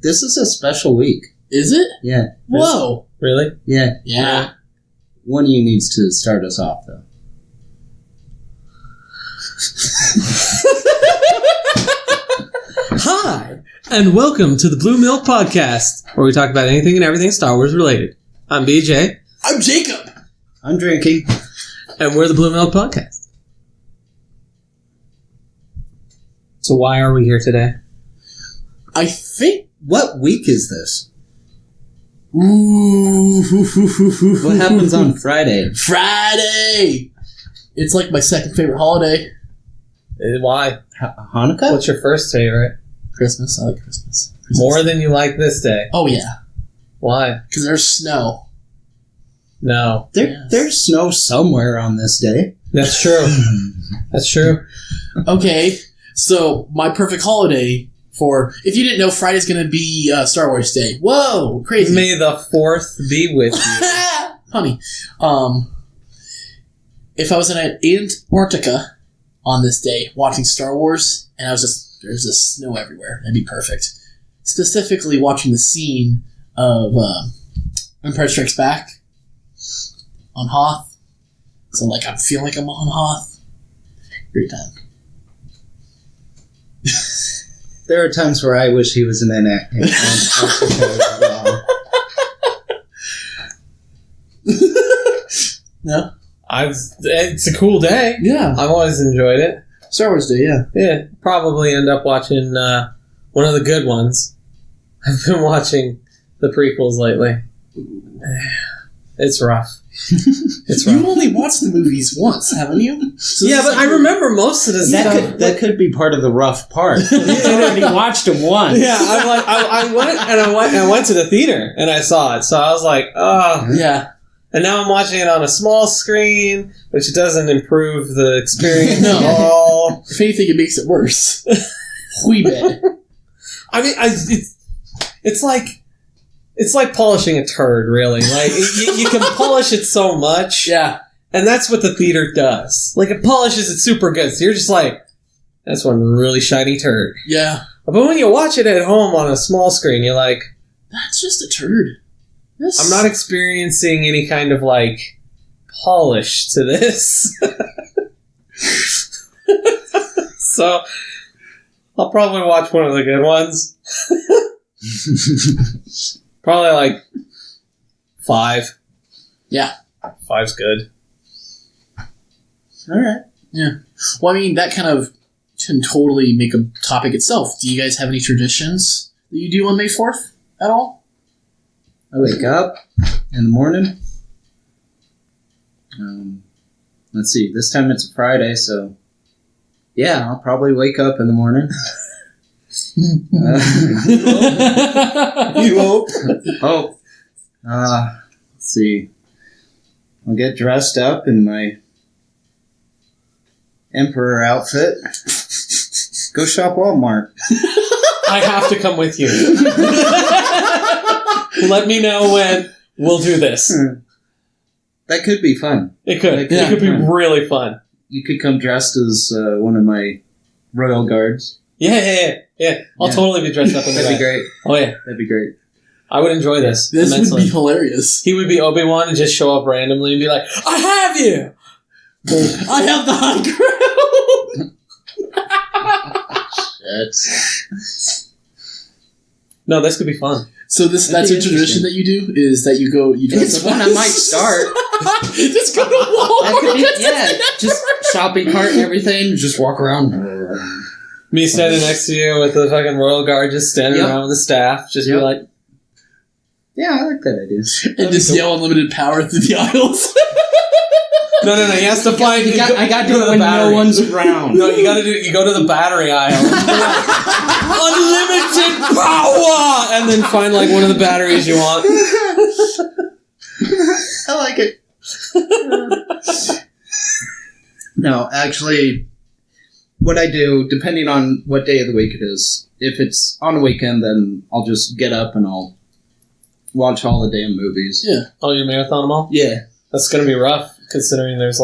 This is a special week. Is it? Yeah. Whoa. Really? Yeah. Yeah. One of you needs to start us off, though. Hi, and welcome to the BlueMilk Podcast, where we talk about anything and everything Star Wars related. I'm BJ. I'm Jacob. I'm drinking. And we're the BlueMilk Podcast. So why are we here today? I think... What week is this? Ooh. What happens on Friday? Friday! It's like my second favorite holiday. Why? Hanukkah? What's your first favorite? Christmas. I like Christmas. More than you like this day. Oh, yeah. Why? Because there's snow. No. There's snow somewhere on this day. That's true. That's true. Okay, so my perfect holiday for... If you didn't know, Friday's going to be Star Wars Day. Whoa, crazy. May the 4th be with you. Honey. If I was in Antarctica on this day watching Star Wars, and there's just snow everywhere, that'd be perfect. Specifically watching the scene of Empire Strikes Back on Hoth. So, I feel like I'm on Hoth. Great time. There are times where I wish he was in Antarctica as well. No? It's a cool day. Yeah. I've always enjoyed it. Star Wars Day, yeah. Yeah, probably end up watching one of the good ones. I've been watching the prequels lately. It's rough. It's rough. You only watched the movies once, haven't you? So yeah, but I remember most of the stuff. That could be part of the rough part. You already watched them once. Yeah, I went to the theater and I saw it, so I was like, oh. Yeah. And now I'm watching it on a small screen, which doesn't improve the experience No. at all. If anything, it makes it worse. Wee bit. I mean, it's like polishing a turd, really. Like, you can polish it so much. Yeah. And that's what the theater does. Like, it polishes it super good. So you're just like, that's one really shiny turd. Yeah. But when you watch it at home on a small screen, you're like, That's just a turd. I'm not experiencing any kind of, polish to this. So, I'll probably watch one of the good ones. Probably 5. Yeah. 5's good. Alright. Yeah. Well, I mean, that kind of can totally make a topic itself. Do you guys have any traditions that you do on May 4th at all? I wake up in the morning. Let's see. This time it's a Friday, so yeah, I'll probably wake up in the morning. You hope. Oh. Let's see. I'll get dressed up in my Emperor outfit. Go shop Walmart. I have to come with you. Let me know when we'll do this. That could be fun. It could. Yeah. It could be really fun. You could come dressed as one of my royal guards. Yeah. I'll totally be dressed up in that. That'd be great. Oh, yeah. That'd be great. I would enjoy this. This immensely. would be hilarious. He would be Obi-Wan and just show up randomly and be like, I have you! I have the high ground! Shit. No, this could be fun. So that's a tradition that you do? Is that you dress It's up? one I might start. Just go to Walmart. Just shopping cart and everything. Just walk around. Me standing next to you with the fucking royal guard just standing around with the staff. Just be like... Yeah, I like that idea. And just yell unlimited power through the aisles. No. He has to find... I got to do it when no one's around. No, you go to the battery aisle. Unlimited power! And then find, one of the batteries you want. I like it. No, actually, what I do, depending on what day of the week it is, if it's on a weekend, then I'll just get up and I'll watch all the damn movies. Yeah. Oh, you marathon them all? Yeah. That's going to be rough, considering there's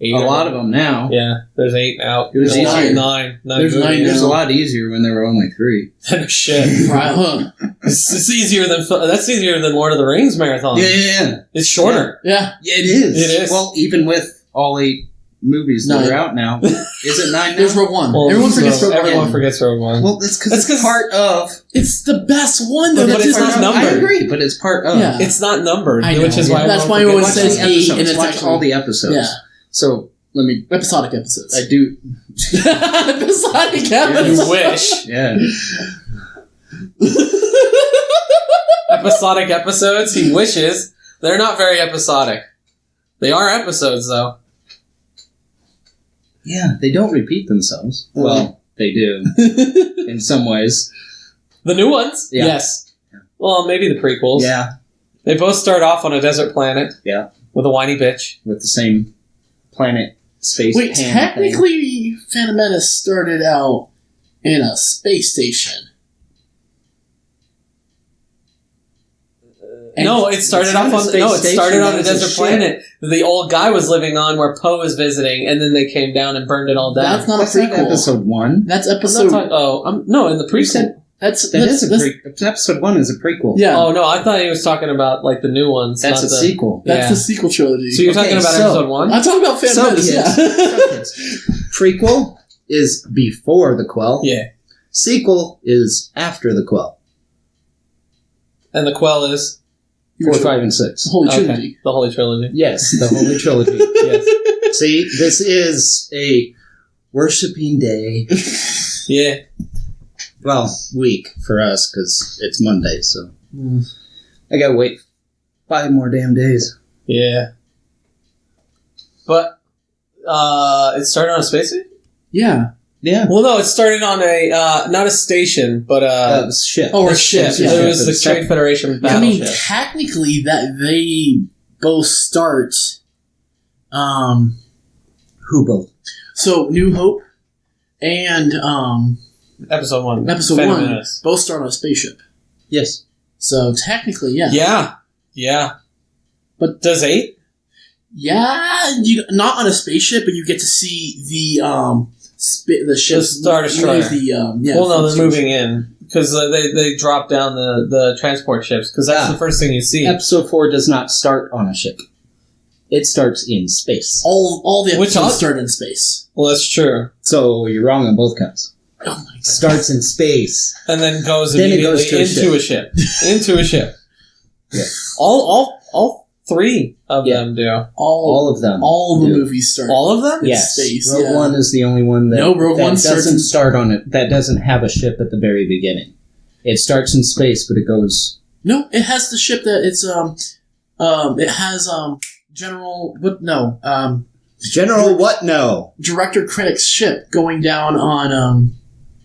8 A lot of them now. Yeah, there's 8 now. It was There's easier. 9. There's 9 It was now. a lot easier when there were only 3. Shit. Right, huh? It's easier than Lord of the Rings marathon. Yeah. It's shorter. Yeah. It is. It is. Well, even with all 8 movies that 9. are out now. Is it 9 now? There's Rogue One. Well, Everyone forgets Rogue One. Everyone forgets Rogue One. Well, it's because That's it's part of... It's the best one, though. But it's not numbered. I agree, but it's part of. Yeah. It's not numbered, I know. which is why That's everyone why everyone forgets says it. Watch the 8 episodes. and it's Watch actually- all the episodes. Yeah. So, let me... Episodic episodes. I do... Episodic You episodes. wish. Yeah. Episodic episodes, he wishes. They're not very episodic. They are episodes, though. Yeah, they don't repeat themselves. Well, they do. In some ways. The new ones? Yeah. Yes. Well, maybe the prequels. Yeah. They both start off on a desert planet. Yeah. With a whiny bitch. With the same planet space. Wait, pan technically, Phantom Menace started out in a space station. No, it started off on a desert planet that the old guy was living on where Poe was visiting, and then they came down and burned it all down. That's not That's a not prequel. episode 1. That's I'm episode. not talking, no, in the prequel. Episode 1 is a prequel. Yeah, Oh no, I thought he was talking about like the new ones. That's not a the, sequel. that's yeah. the sequel trilogy. So you're Okay, talking about so- episode 1? I'm talking about Phantom So Menace. kids. Yeah. Prequel is before the Quell. Yeah. Sequel is after the Quell. And the Quell is 4, 5, and 6. Holy okay. trilogy. The Holy Trilogy. Yes, the Holy Trilogy. Yes. See, this is a worshipping day. Yeah. Well, week for us because it's Monday, so I gotta wait 5 more damn days. Yeah. But it started on a spaceship? Yeah. Yeah, Well, no, it started on a not a station, but that was ship. Oh, or a a ship. ship. Yeah. It was the Trade Federation I mean, battleship. technically, that they both start. Who both? So New Hope and Episode 1. Episode Phantom 1 Menace. both start on a spaceship. Yes. So technically, yeah. Yeah. Yeah. But- does 8? Yeah, not on a spaceship, but you get to see the ship. The Star Destroyer. Well, no, they're moving in. Because they drop down the transport ships. Because that's Ah. the first thing you see. Episode 4 does not start on a ship. It starts in space. All the Which episodes al- start in space. Well, that's true. So you're wrong on both counts. Oh my god. Starts in space. And then goes Then it immediately goes to a into a ship. Into a ship. Yeah. All 3 of Yeah. them do. All of them. All the do. movies start. All of them? in Yes. space. Rogue yeah. One is the only one that, No, Rogue that One starts doesn't in- start on it. That doesn't have a ship at the very beginning. It starts in space, but it goes. No, it has the ship that it's it has General General, what? No. Director Krennic's ship going down on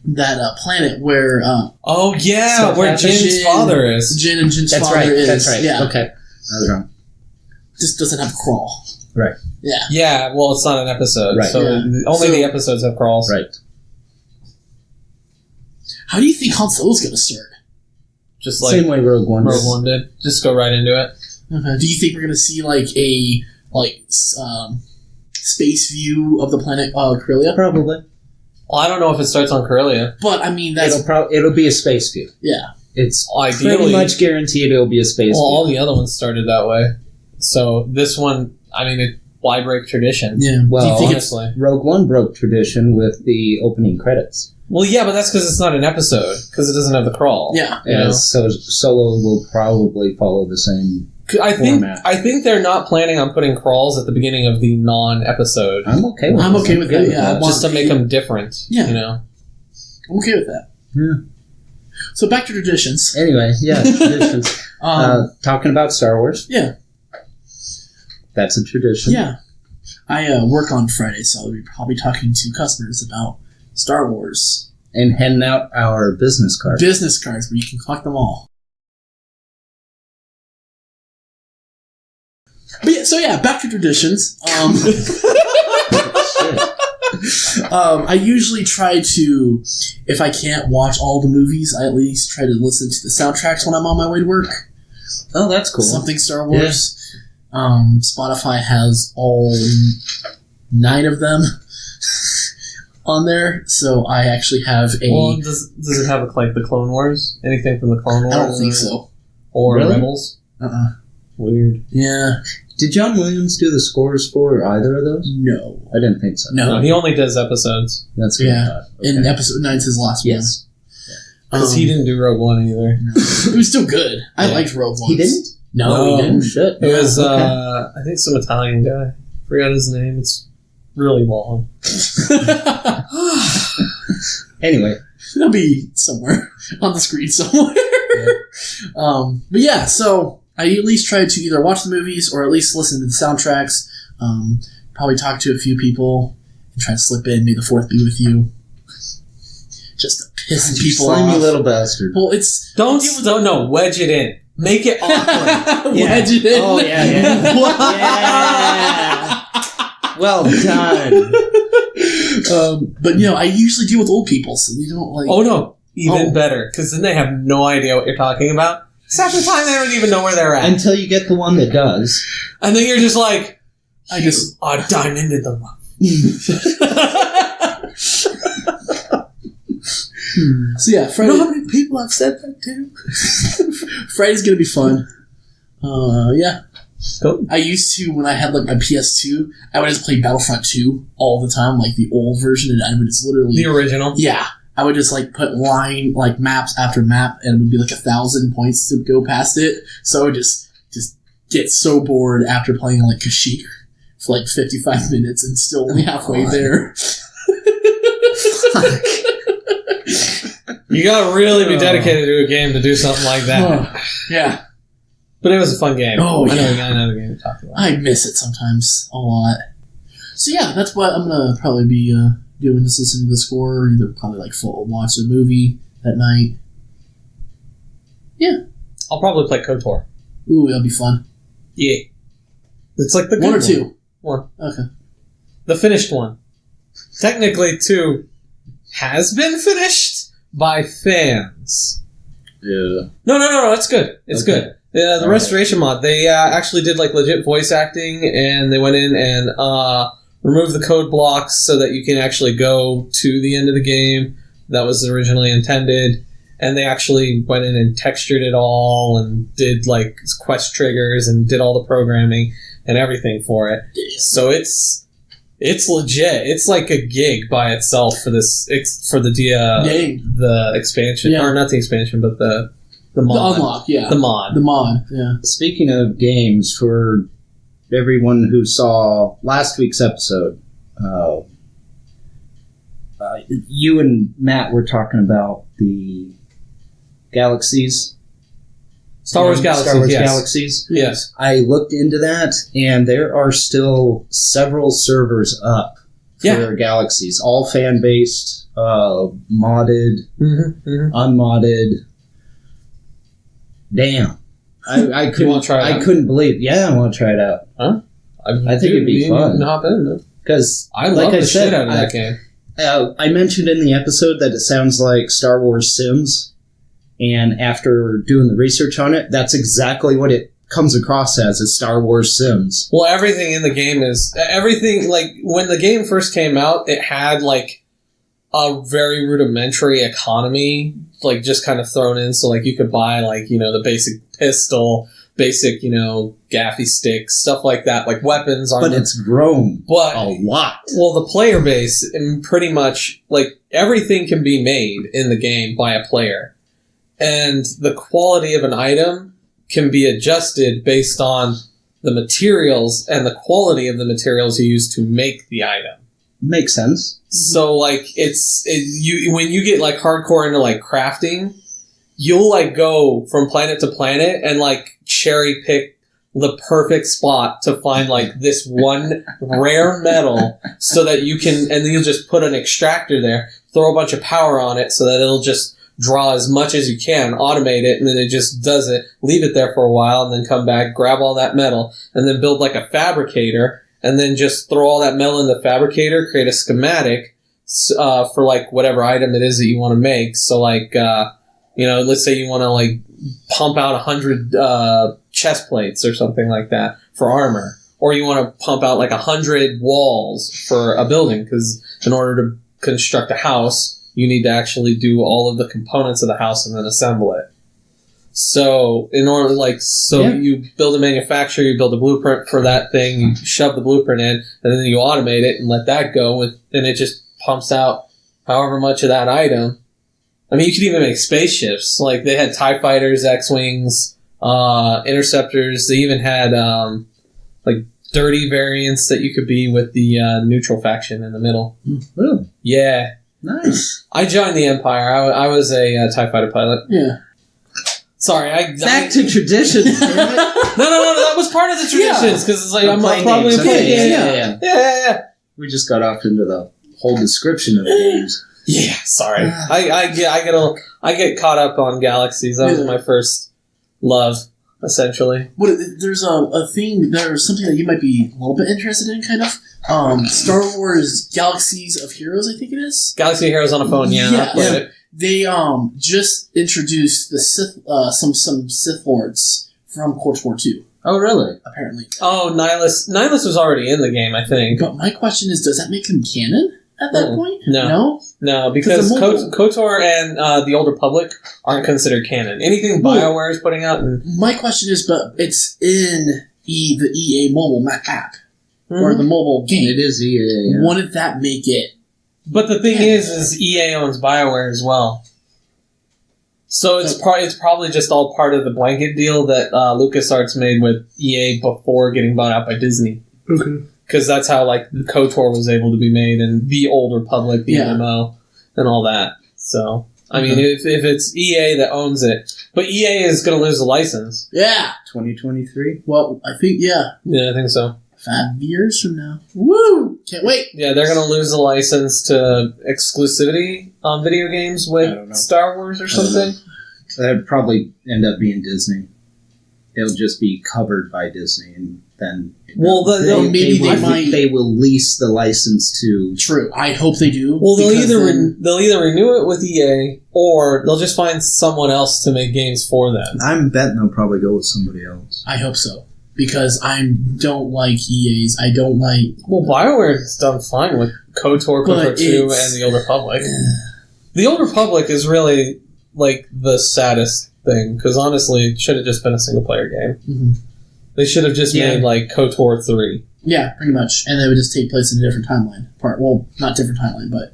that planet where Oh, yeah, Stuff where happens. Jin's father is. Jin and Jin's That's father right. is. That's right. Yeah, Okay. I was wrong. just doesn't have a crawl. Right. Yeah. Yeah, well, it's not an episode. Right. So Yeah. only So- the episodes have crawls. Right. How do you think Han Solo's going to start? Just like Same way Rogue One. Rogue One did. Just go right into it. Do you think we're going to see like a space view of the planet Corellia? Probably. Well, I don't know if it starts on Corellia. But I mean, that's It'll be a space view. yeah. It's Ideally, pretty much guaranteed it'll be a space well, all view. the other ones started that way. So this one, I mean, why break tradition? Yeah. Well, do you think it's Honestly. Rogue One broke tradition with the opening credits. Well, yeah, but that's because it's not an episode. Because it doesn't have the crawl. yeah? You know? So Solo will probably follow the same. I format. think they're not planning on putting crawls at the beginning of the non-episode. I'm okay with I'm this. okay with that, yeah. I want Just to make them different. Yeah. You know? I'm okay with that. Yeah. So back to traditions. Anyway, yeah, traditions. Talking about Star Wars. Yeah. That's a tradition. Yeah. I work on Friday, so I'll be talking to customers about Star Wars. And handing out our business cards. Business cards where you can collect them all. But yeah, so yeah, back to traditions. I usually try to, if I can't watch all the movies, I at least try to listen to the soundtracks when I'm on my way to work. Oh, that's cool. Something Star Wars. Spotify has all 9 of them on there. So I actually have a... Well, does it have like the Clone Wars? Anything from the Clone Wars? I don't think so. Or Really? Rebels? Weird. Yeah. Did John Williams do the scores for either of those? No. I didn't think so. No. No, he only does episodes. That's what I thought. Okay. And episode 9's his last Yes. Because he didn't do Rogue One either. It was still good. I Yeah. liked Rogue One. He didn't? No, he Oh, didn't. shit. It was, Okay. I think some Italian guy. Forgot his name. It's really long. Anyway. It'll be somewhere on the screen somewhere. But yeah, so I at least try to either watch the movies or at least listen to the soundtracks. Probably talk to a few people and try to slip in May the 4th be with you. Just to piss You people slimy off. little bastard. Well, it's... Don't wedge it in. Make it awkward. Wedge it in. Oh, yeah, yeah. Yeah. Well done. But, you know, I usually deal with old people, so they don't like... Oh, no. Even better. Because then they have no idea what you're talking about. Half the time they don't even know where they're at. Until you get the one that does. And then you're just like, I just... are diamond in the rough. So yeah, You Friday... know how many people have said that too? Friday's gonna be fun. Yeah. Cool. I used to, when I had like my PS2, I would just play Battlefront 2 all the time, like the old version, and I would just literally... The original? Yeah. I would just like put like maps after map, and it would be like 1,000 points to go past it. So I would just get so bored after playing like Kashyyyk for like 55 minutes and still only halfway there. You gotta really be dedicated to a game to do something like that. Yeah. But it was a fun game. Oh, I know yeah. we got another game to talk about. I miss it sometimes a lot. So yeah, that's what I'm gonna probably be doing, just listening to the score, either probably like full watch a movie at night. Yeah. I'll probably play KOTOR. Ooh, that'll be fun. Yeah. It's like the good One or two? One. Okay. The finished one. Technically, 2 has been finished by fans. Yeah. No, it's good. It's Okay. good. The All restoration mod, they actually did like legit voice acting, and they went in and removed the code blocks so that you can actually go to the end of the game that was originally intended. And they actually went in and textured it all and did like quest triggers and did all the programming and everything for it. So it's legit. It's like a gig by itself for this for the the expansion, Yeah. or not the expansion, but the mod. The unlock, yeah. The mod. The mod, yeah. Speaking of games, for everyone who saw last week's episode, you and Matt were talking about the Galaxies. Star Wars Galaxies. Star Wars yes. Galaxies. Yes. I looked into that, and there are still several servers up for Yeah. Galaxies, all fan-based, modded, unmodded. Damn. I couldn't. wanna try it I out? couldn't believe. Yeah, I want to try it out I think it'd be fun. Hop in. because, I love the shit out of that game. I mentioned in the episode that it sounds like Star Wars Sims, and after doing the research on it, that's exactly what it comes across as, is Star Wars Sims. Well, everything in the game is everything. Like when the game first came out, it had like a very rudimentary economy, like just kind of thrown in. So like you could buy like the basic pistol, basic gaffy sticks, stuff like that, like weapons. But it's grown a lot. Well, the player base, and pretty much like everything can be made in the game by a player. And the quality of an item can be adjusted based on the materials and the quality of the materials you use to make the item. Makes sense. So, like, when you get, like, hardcore into, like, crafting, you'll, like, go from planet to planet and, like, cherry pick the perfect spot to find, like, this one rare metal so that you can, and then you'll just put an extractor there, throw a bunch of power on it so that it'll just draw as much as you can, automate it, and then it just does it, leave it there for a while, and then come back, grab all that metal, and then build like a fabricator, and then just throw all that metal in the fabricator, create a schematic for like whatever item it is that you want to make. So like, let's say you want to like pump out 100 chest plates or something like that for armor, or you want to pump out like 100 walls for a building, because in order to construct a house, you need to actually do all of the components of the house and then assemble it. So in order, you build a manufacturer, you build a blueprint for that thing, you shove the blueprint in, and then you automate it and let that go, and it just pumps out however much of that item. I mean, you could even make spaceships. Like, they had TIE fighters, X-Wings, interceptors. They even had, dirty variants that you could be with the neutral faction in the middle. Really? Yeah. Nice. I joined the Empire. I was a TIE fighter pilot. Yeah. Sorry, Back to traditions. No, that was part of the traditions, because it's like, I'm probably playing. Yeah. We just got off into the whole description of the games. Yeah, sorry. I get caught up on Galaxies. That was my first love, essentially. There's there's something that you might be a little bit interested in, kind of. Star Wars Galaxies of Heroes, I think it is. Galaxy of Heroes on a phone, yeah. They just introduced the Sith, some Sith Lords from KOTOR 2. Oh, really? Apparently. Oh, Nihilus was already in the game, I think. But my question is, does that make him canon at that point? No, because KOTOR and the Old Republic aren't considered canon. Anything BioWare is putting out. My question is, but it's in the EA mobile app or the mobile game. It is EA. Yeah. Wouldn't that make it? But the thing is EA owns BioWare as well. So it's probably just all part of the blanket deal that LucasArts made with EA before getting bought out by Disney. Okay. Because that's how KOTOR was able to be made, and the Old Republic, the MMO, and all that. So I mean, if it's EA that owns it, but EA is going to lose the license. Yeah, 2023. Well, I think Yeah, I think so. 5 years from now. Woo! Can't wait. Yeah, they're going to lose the license to exclusivity on video games with Star Wars or something. That'd probably end up being Disney. It'll just be covered by Disney, and then they will lease the license to. True, I hope they do. Well, they'll either renew it with EA, or they'll just find someone else to make games for them. I'm betting they'll probably go with somebody else. I hope so. Because I don't like EA's. I don't like... Well, BioWare's done fine with KOTOR, KOTOR 2, and the Old Republic. The Old Republic is really, the saddest thing, because honestly, it should have just been a single-player game. Mm-hmm. They should have just made, KOTOR 3. Yeah, pretty much. And they would just take place in a different timeline. Well, not different timeline, but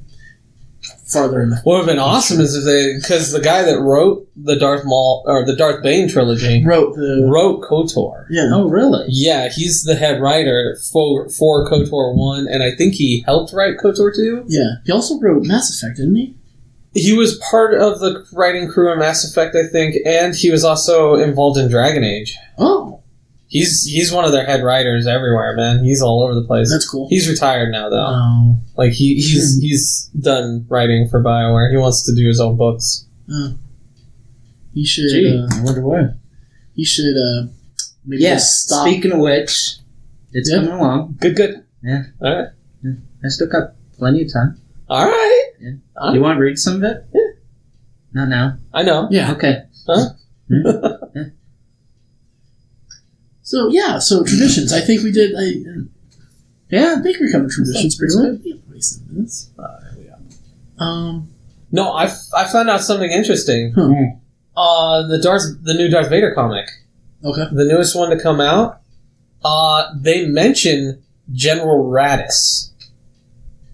farther in the... What would have been awesome is if because the guy that wrote the Darth Bane trilogy wrote KOTOR. Yeah. Oh, really? Yeah, he's the head writer for KOTOR 1, and I think he helped write KOTOR 2. Yeah. He also wrote Mass Effect, didn't he? He was part of the writing crew on Mass Effect, I think, and he was also involved in Dragon Age. Oh. He's one of their head writers everywhere, man. He's all over the place. That's cool. He's retired now, though. Oh. He's done writing for BioWare. He wants to do his own books. He should. I wonder why. He should. Maybe stop. Speaking of which, it's coming along. Good. Yeah. All right. Yeah. I still got plenty of time. All right. Yeah. You want to read some of it? Yeah. Not now. I know. Yeah. Okay. Huh? Yeah. So traditions. I think we did. I think we covered traditions pretty well. We have 27 minutes. No, I found out something interesting. The new Darth Vader comic. Okay. The newest one to come out. They mention General Radis.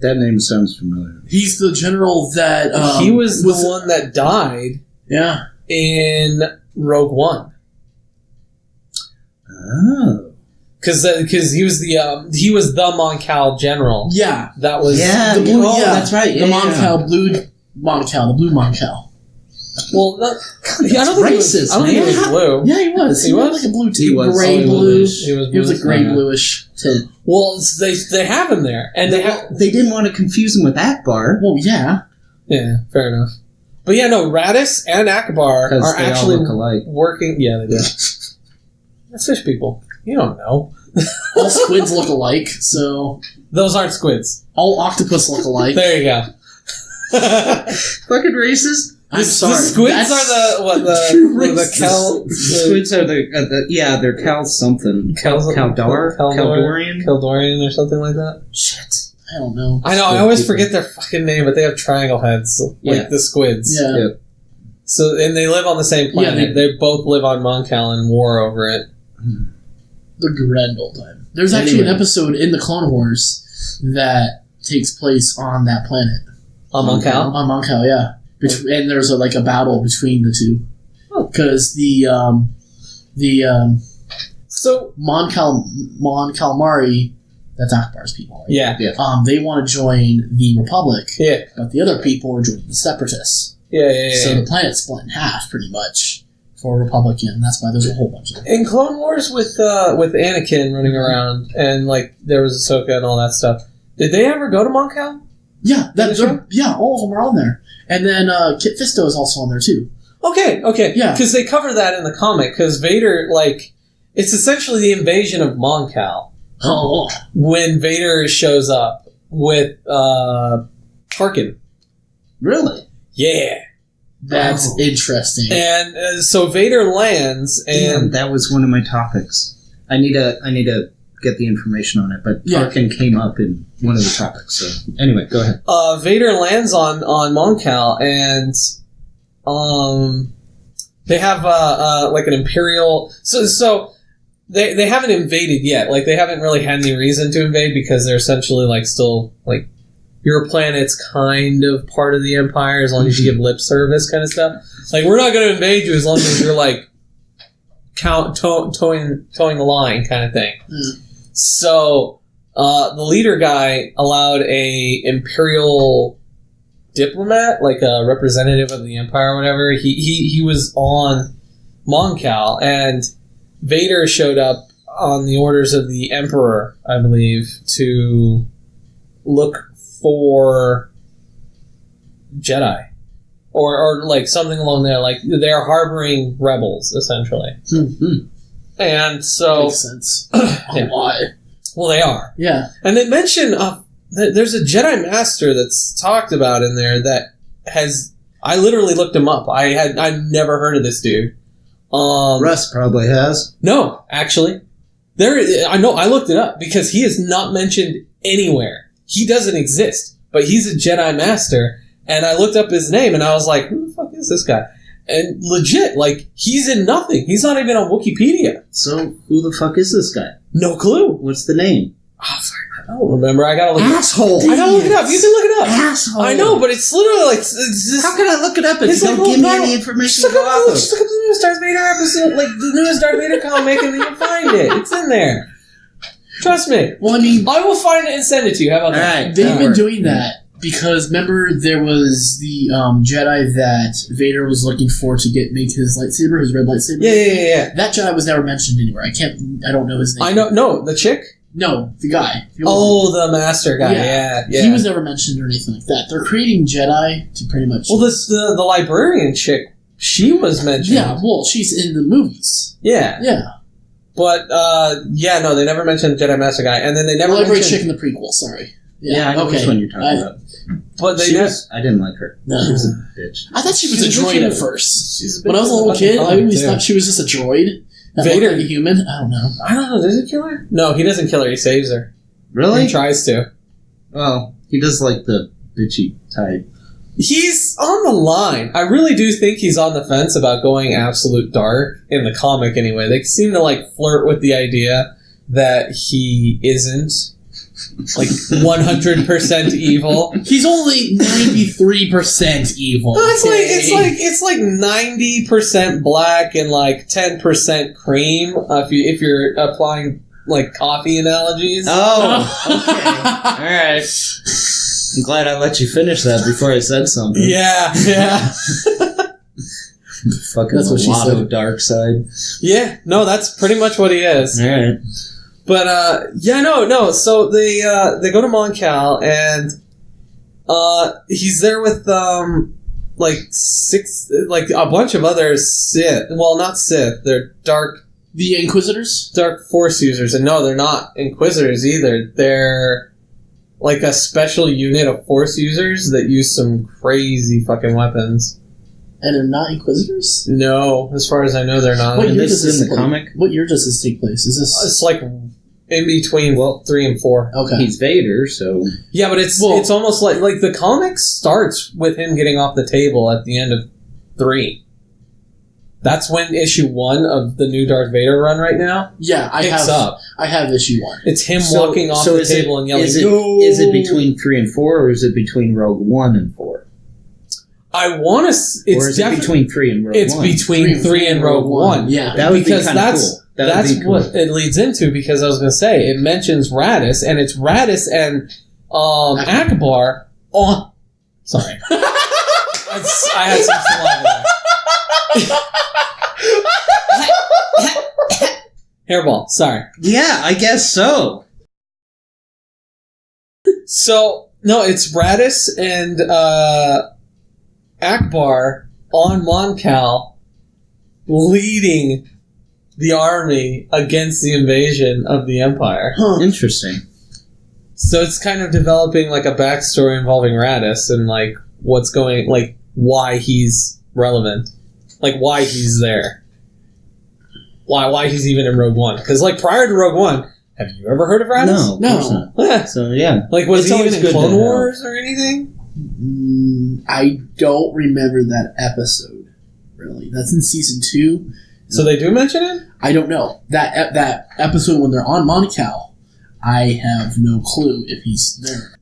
That name sounds familiar. He's the general that he was the one that died. Yeah. In Rogue One. Oh. Because he was the Mon Cal general. Yeah. That was the blue. That's right. The Mon Cal, blue Mon Cal. Well, I don't think he was blue. Yeah, he was. He was like a blue tint. Gray blue. He was a gray bluish tint. Well, they have him there, and they didn't want to confuse him with Akbar. Well, yeah. Yeah, fair enough. But yeah, no, Radis and Akbar are actually working. Yeah, they do. That's fish people. You don't know. All squids look alike, so... Those aren't squids. All octopus look alike. There you go. Fucking racist. I'm sorry. The squids are the Kel... Squids are they're Cal something. Keldorian or something like that. Shit. I don't know. I know, I always forget their fucking name, but they have triangle heads, like the squids. Yeah. So, and they live on the same planet. They both live on Moncal and war over it. The grand old time. There's actually an episode in the Clone Wars that takes place on that planet. On Moncal? On Moncal, yeah. And there's a battle between the two. Because so Mon Calamari, that's Akbar's people, right? Yeah. They want to join the Republic. Yeah. But the other people are joining the Separatists. Yeah. So the planet's split in half, pretty much, for Republican. That's why there's a whole bunch of them. In Clone Wars with Anakin running around, and there was Ahsoka and all that stuff, did they ever go to Moncal? Yeah, all of them are on there. And then Kit Fisto is also on there, too. Okay. Yeah. Because they cover that in the comic, because Vader, it's essentially the invasion of Moncal. Oh. When Vader shows up with Tarkin. Really? Yeah. That's interesting. And so Vader lands, and that was one of my topics. I need to get the information on it, but Tarkin came up in one of the topics. So anyway, go ahead. Vader lands on Moncal, and they have an Imperial. So they haven't invaded yet. They haven't really had any reason to invade because they're essentially still your planet's kind of part of the Empire as long as you give lip service, kind of stuff. We're not going to invade you as long as you're towing the line, kind of thing. So the leader guy allowed a Imperial diplomat, a representative of the Empire or whatever. He was on Moncal, and Vader showed up on the orders of the Emperor, I believe, to look for Jedi. Or something along there. They're harboring rebels, essentially. Mm-hmm. And so... Makes sense. Why? Well, they are. Yeah. And they mention there's a Jedi Master that's talked about in there that has... I literally looked him up. I'd never heard of this dude. Russ probably has. No, actually. I know, I looked it up because he is not mentioned anywhere. He doesn't exist, but he's a Jedi Master, and I looked up his name, and I was like, who the fuck is this guy? And legit, he's in nothing. He's not even on Wikipedia. So, who the fuck is this guy? No clue. What's the name? Oh, fuck, I don't remember. I gotta look Asshole! I gotta look it up. You can look it up. Asshole! I know, but it's literally it's just... How can I look it up if you don't give me any information to go off of? Just look up the newest Darth Vader episode, the newest Darth Vader comic, and you can find it. It's in there. Trust me. Well, I mean... I will find it and send it to you. How about that? Right, they've been doing that because, remember, there was the Jedi that Vader was looking for to make his lightsaber, his red lightsaber. Yeah. That Jedi was never mentioned anywhere. I don't know his name. I know. No, the chick? No, the guy. The Master guy. Yeah. He was never mentioned or anything like that. They're creating Jedi to pretty much... Well, the librarian chick, she was mentioned. Yeah, well, she's in the movies. Yeah. Yeah. But, no, they never mentioned Jedi Master guy. And then they never mentioned... mentioned... chick in the prequel, sorry. Yeah, I know which one you're talking about. But I didn't like her. No. She was a bitch. I thought she was a droid at first. When I was a little fucking kid, I always thought she was just a droid. Vader, like a human? I don't know. Does he kill her? No, he doesn't kill her. He saves her. Really? He tries to. Well, he does the bitchy type. He's on the line. I really do think he's on the fence about going absolute dark, in the comic anyway. They seem to flirt with the idea that he isn't 100% evil. He's only 93% evil. No, it's like 90% black and 10% cream. If you're applying coffee analogies. Oh, okay. All right. I'm glad I let you finish that before I said something. Yeah. Fucking that's what she said. Dark side. Yeah, no, that's pretty much what he is. All right. But no. So they go to Moncal, and he's there with a bunch of other Sith. Well, not Sith. They're dark. The Inquisitors? Dark Force users, and no, they're not Inquisitors either. They're a special unit of Force users that use some crazy fucking weapons. And they're not Inquisitors? No, as far as I know, they're not. What year this does in the comic? What year does this take place? Is this... It's like in between 3 and 4. Okay. He's Vader, so... Yeah, but it's almost like the comic starts with him getting off the table at the end of 3. That's when issue 1 of the new Darth Vader run right now Yeah, I have issue 1. It's him walking off the table and yelling, "No!" Is it between 3 and 4, or is it between Rogue One and 4? I want to... Or is it between 3 and Rogue One? It's between 3 and Rogue One. Yeah. That would be kind of cool. That's what it leads into, because I was going to say, it mentions Radis, and it's Radis and Akbar on... Sorry. I had some saliva there. Hairball, sorry. Yeah, I guess so. So, no, it's Radis and Akbar on Mon Cal leading the army against the invasion of the Empire. Huh. Interesting. So it's kind of developing like a backstory involving Radis and like what's going, like why he's relevant, like why he's there, why he's even in Rogue One. Because like prior to Rogue One, have you ever heard of Radis? No, of course not. So yeah, like was It's he always even in good Clone to know. Wars or anything? I don't remember that episode, really. That's in season 2. So they do mention it? I don't know. That episode when they're on Mon Cal, I have no clue if he's there.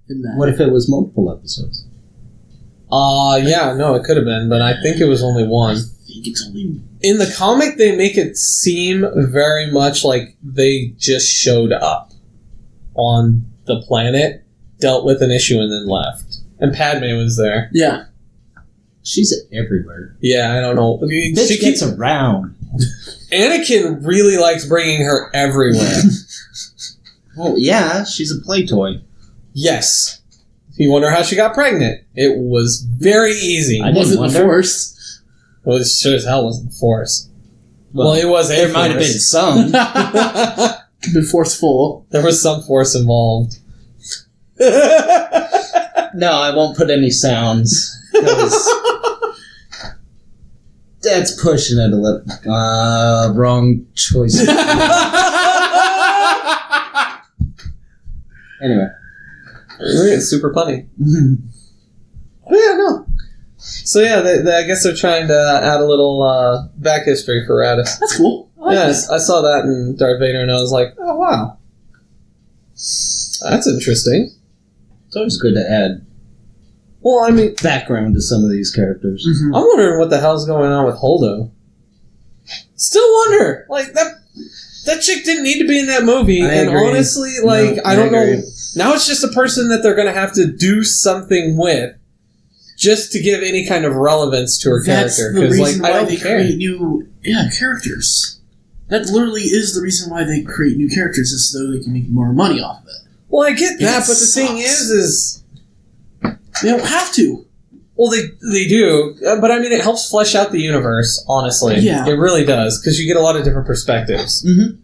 In that. What if it was multiple episodes? Yeah, no, it could have been, but I think it was only one. I think it's only... In the comic, they make it seem very much like they just showed up on the planet, dealt with an issue, and then left. And Padme was there. Yeah. She's everywhere. Yeah, I don't know. She gets around. Anakin really likes bringing her everywhere. Well, yeah, she's a play toy. Yes. You wonder how she got pregnant. It was very easy. I didn't Was it the wonder. Force? Well, it sure as hell wasn't the Force. Well, it was a There might have been Force. some. Been forceful. There was some Force involved. No, I won't put any sounds. 'Cause that's pushing it a little. Wrong choice. Anyway. It's super funny. Oh, yeah, no. So yeah, I guess they're trying to add a little back history for Radis. That's cool. I like Yes, I saw that in Darth Vader, and I was like, oh wow, that's interesting. It's always good to add Well, I mean, background to some of these characters. that. Mhm. I'm wondering what the hell's going on with Holdo. Still wonder, like that chick didn't need to be in that movie, I and agree. honestly, like No, I don't agree. know. Now it's just a person that they're going to have to do something with, just to give any kind of relevance to her That's character. the Because reason like I why don't they care. create new characters. That literally is the reason why they create new characters, is so they can make more money off of it. Well, I get that, It but the thing sucks. is, They don't have to. well, they do, but I mean, it helps flesh out the universe. Honestly, Yeah. it really does, because you get a lot of different perspectives, Mm-hmm.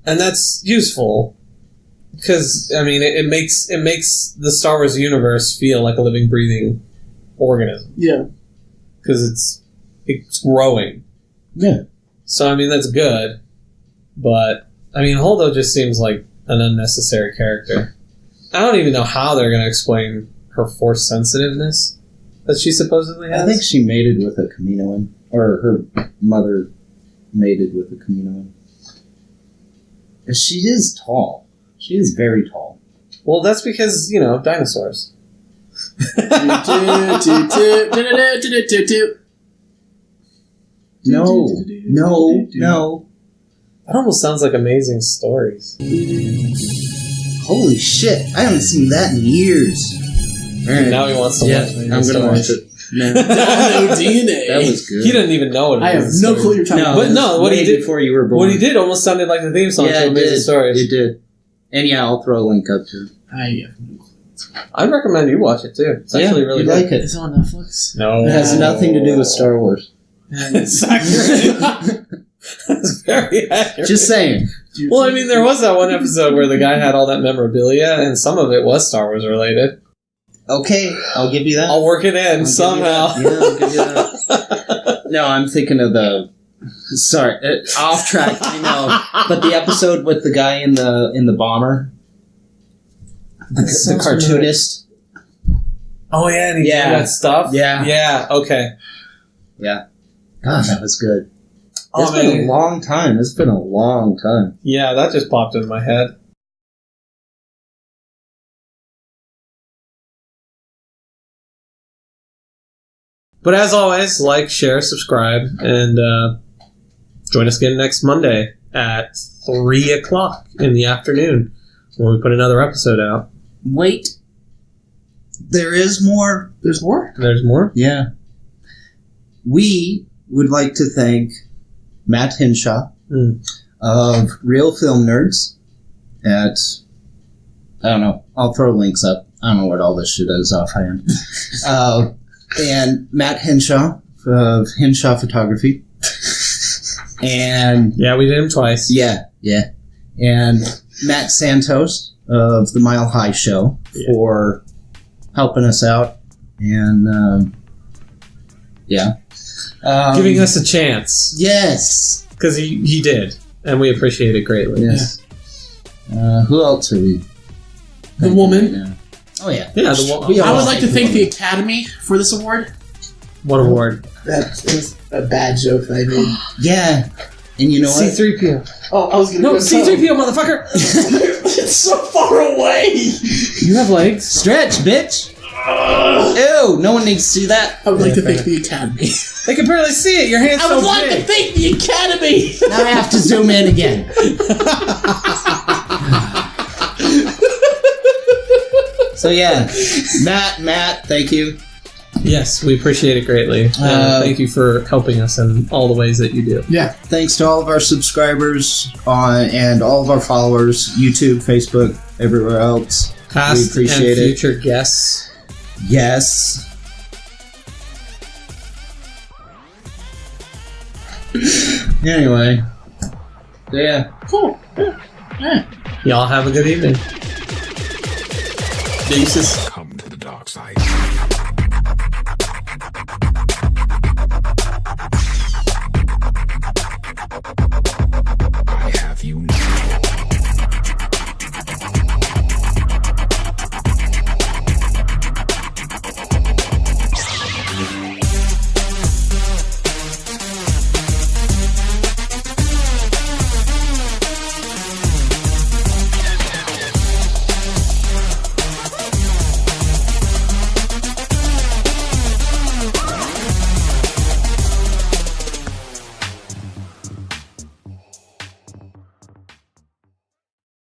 and that's useful. Because I mean, it makes the Star Wars universe feel like a living, breathing organism. Yeah. Because it's growing. Yeah. So I mean, that's good. But I mean, Holdo just seems like an unnecessary character. I don't even know how they're going to explain her force sensitiveness that she supposedly has. I think she mated with a Kaminoan. Or her mother mated with a Kaminoan. She is tall. She is very tall. Well, that's because, dinosaurs. No. That almost sounds like Amazing Stories. Holy shit. I haven't seen that in years. Alright. Now he wants to Yeah, watch Amazing I'm gonna Stories. watch it. No. No DNA. That was good. He doesn't even know what it I have is. no clue what you're talking about. But no, what way he did before you were born. What he did almost sounded like the theme song Yeah, to it Amazing did. Stories. It did. And yeah, I'll throw a link up to it. I have no clue. I'd recommend you watch it too. It's actually really you'd good. like it. Is it on Netflix? No. It has nothing to do with Star Wars. It's accurate. It's very accurate. Just saying. Well, I mean, there was that one episode where the guy had all that memorabilia, and some of it was Star Wars related. Okay, I'll give you that. I'll work it in somehow. Yeah, I'll give you that. No, I'm thinking of the... Sorry, off track, I know. But the episode with the guy in the bomber. The cartoonist. Oh, yeah, and he did that stuff? Yeah. Yeah, okay. Yeah. Gosh, that was good. Oh, It's been a long time. It's been a long time. Yeah, that just popped into my head. But as always, like, share, subscribe, and join us again next Monday at 3 o'clock in the afternoon when we put another episode out. Wait. There is more. There's more? There's more? Yeah. We would like to thank Matt Henshaw of Real Film Nerds at... I don't know. I'll throw links up. I don't know what all this shit is offhand. And Matt Henshaw of Henshaw Photography. And... Yeah, we did him twice. Yeah. And Matt Santos of The Mile High Show for helping us out. And, giving us a chance. Yes. Because he did. And we appreciate it greatly. Yes. Who else are we? The woman. Right now? Oh, yeah. Yeah, I would like to thank the Academy for this award. What award? That was a bad joke that I made. Yeah. And you know what? C-3PO. Oh, I was going to No, C-3PO, motherfucker! It's so far away! You have legs. Stretch, bitch! Ew, no one needs to see that. I would like to thank the Academy. They can barely see it. Your hand's so big. I would like to thank the Academy! Now I have to zoom in again. So yeah, Matt, thank you. Yes, we appreciate it greatly. Thank you for helping us in all the ways that you do. Yeah. Thanks to all of our subscribers and all of our followers, YouTube, Facebook, everywhere else. Past we appreciate and future guests. Yes. Anyway. Yeah. Cool. Yeah. Y'all have a good evening. Deuces.